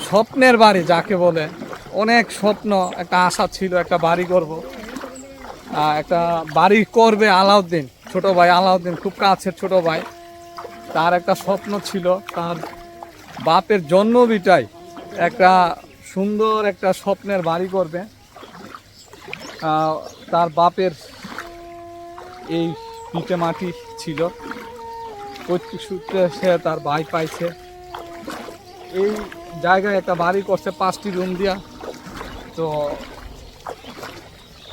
স্বপ্নের বাড়ি যাকে বলে, অনেক স্বপ্ন, একটা আশা ছিল একটা বাড়ি করব, একটা বাড়ি করবে আলাউদ্দিন, ছোট ভাই আলাউদ্দিন, খুব কাছের ছোট ভাই। তার একটা স্বপ্ন ছিল তার বাপের জন্মভিটায় একটা সুন্দর একটা স্বপ্নের বাড়ি করবে। তার বাপের এই ভিটে মাটি ছিল, পৈতৃক সূত্রে সে তার ভাই পাইছে, এই জায়গায় একটা বাড়ি করছে 5টি রুম দিয়া। তো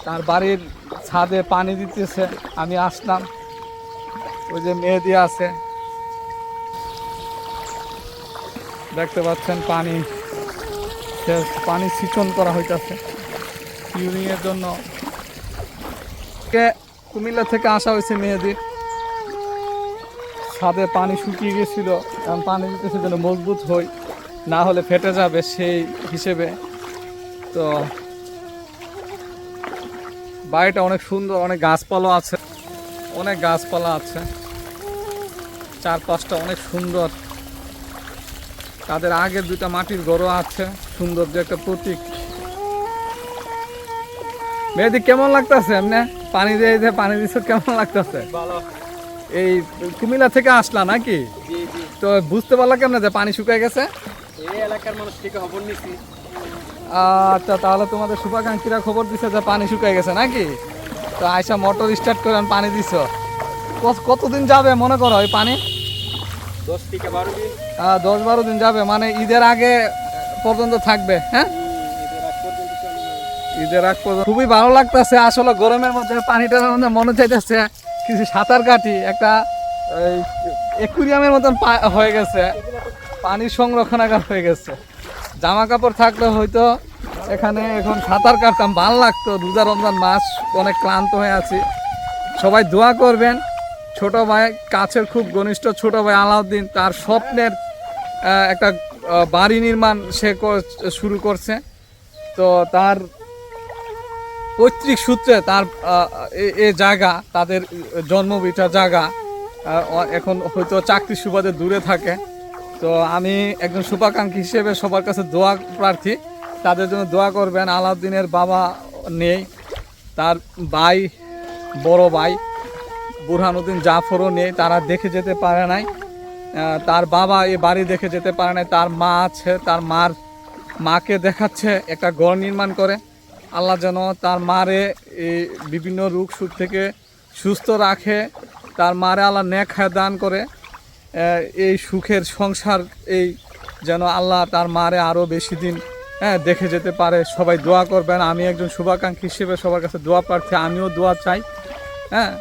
তার বাড়ির ছাদে পানি দিতেছে, আমি আসলাম, ওই যে মেহেদি আছে দেখতে পাচ্ছেন, পানি সিঁচন করা হইতেছে ইউরিনের জন্য। কুমিল্লা থেকে আসা হয়েছে মেহেদির, ছাদে পানি শুকিয়ে গেছিল, কারণ পানি দিতেছে যেন মজবুত হই, না হলে ফেটে যাবে সেই হিসেবে। তো বাড়িটা অনেক সুন্দর, অনেক গাছপালা আছে, চারপাশটা অনেক সুন্দর। তাদের আগের 2টা মাটির ঘরও আছে, সুন্দর যে একটা প্রতীক। মেহেদি কেমন লাগতেছে? এমনি পানি দিয়ে পানি দিচ্ছে, কেমন লাগতেছে? এই কুমিল্লা থেকে আসলা নাকি? তো বুঝতে পারলা কেমন যে পানি শুকায় গেছে? এই এলাকার মানুষ থেকে খবর নিছি। আচ্ছা, তাহলে তোমাদের শুভাকাঙ্ক্ষীরা খবর দিছে যে পানি শুকায় গেছে নাকি? তো আয়সা মোটর স্টার্ট করে পানি দিছ। কতদিন যাবে মনে করো ওই পানি? 10 থেকে 12 দিন। 10-12 দিন যাবে, মানে ঈদের আগে পর্যন্ত থাকবে। হ্যাঁ, ঈদের আগ পর্যন্ত। খুবই ভালো লাগতেছে আসলে, গরমের মধ্যে পানিটার মধ্যে মনে চাইতেছে কিছু সাঁতার কাটি, একটা অ্যাকুয়ারিয়ামের মতন হয়ে গেছে, পানির সংরক্ষণাগার হয়ে গেছে। জামা কাপড় থাকলে হয়তো এখানে এখন সাঁতার কাটতাম, ভালো লাগতো। রোজা রমজান মাস, অনেক ক্লান্ত হয়ে আছি। সবাই দোয়া করবেন। ছোট ভাই, কাছের খুব ঘনিষ্ঠ ছোট ভাই আলাউদ্দিন, তার স্বপ্নের একটা বাড়ি নির্মাণ সে শুরু করছে। তো তার পৈতৃক সূত্রে তার এ জায়গা, তাদের জন্মভিটা জায়গা, এখন হয়তো চাকরির সুবাদে দূরে থাকে। তো আমি একজন শুভাকাঙ্ক্ষী হিসেবে সবার কাছে দোয়া প্রার্থী, তাদের জন্য দোয়া করবেন। আলাউদ্দিনের বাবা নেই, তার ভাই, বড় ভাই বুরহানুদ্দিন জাফরও নেই, তারা দেখে যেতে পারে নাই। তার বাবা এই বাড়ি দেখে যেতে পারে নাই। তার মা আছে, তার মাকে দেখাচ্ছে একটা ঘর নির্মাণ করে। আল্লাহ যেন তার মারে এই বিভিন্ন রোগ সুখ থেকে সুস্থ রাখে, তার মারে আল্লাহ নেক হায়াত দান করে, এই সুখের সংসার এই যেন আল্লাহ তার মারে আরও বেশি দিন দেখে যেতে পারে। সবাই দোয়া করবেন। আমি একজন শুভাকাঙ্ক্ষী হিসেবে সবার কাছে দোয়া প্রার্থী, আমিও দোয়া চাই। হ্যাঁ,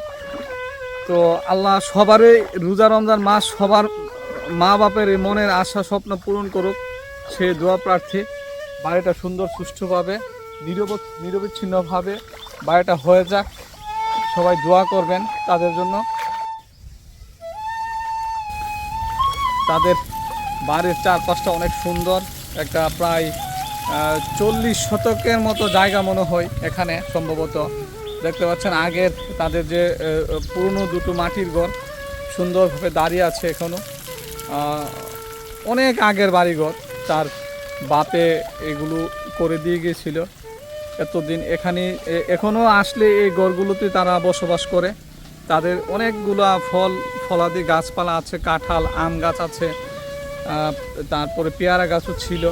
তো আল্লাহ সবারই রোজা রমজান মাস সবার মা বাপের এই মনের আশা স্বপ্ন পূরণ করুক, সে দোয়া প্রার্থী। বাড়িটা সুন্দর সুষ্ঠুভাবে নিরবিচ্ছিন্নভাবে বাড়িটা হয়ে যাক, সবাই দোয়া করবেন তাদের জন্য। তাদের বাড়ির চারপাশটা অনেক সুন্দর, একটা প্রায় 40 শতকের মতো জায়গা মনে হয় এখানে সম্ভবত। দেখতে পাচ্ছেন আগের তাদের যে পুরনো 2টো মাটির ঘর সুন্দরভাবে দাঁড়িয়ে আছে এখনও। অনেক আগের বাড়িঘর, তার বাপে এগুলো করে দিয়ে গিয়েছিল এতদিন। এখনও আসলে এই ঘরগুলোতে তারা বসবাস করে। তাদের অনেকগুলা ফলাদি গাছপালা আছে, কাঁঠাল, আম গাছ আছে, তারপরে পেয়ারা গাছও ছিল,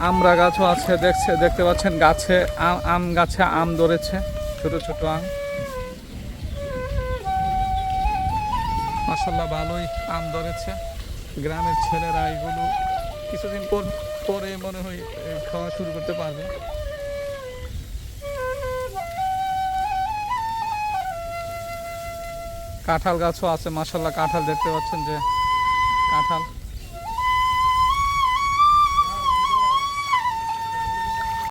আমড়া গাছও আছে। দেখতে পাচ্ছেন আম গাছে আম ধরেছে, ছোট ছোট আম, মাশাআল্লাহ ভালোই আম ধরেছে। গ্রামের ছেলেরা এগুলো কিছুদিন পরে মনে হয় খাওয়া শুরু করতে পারবে। কাঁঠাল গাছও আছে, মাশাআল্লাহ কাঁঠাল দেখতে পাচ্ছেন যে কাঁঠাল।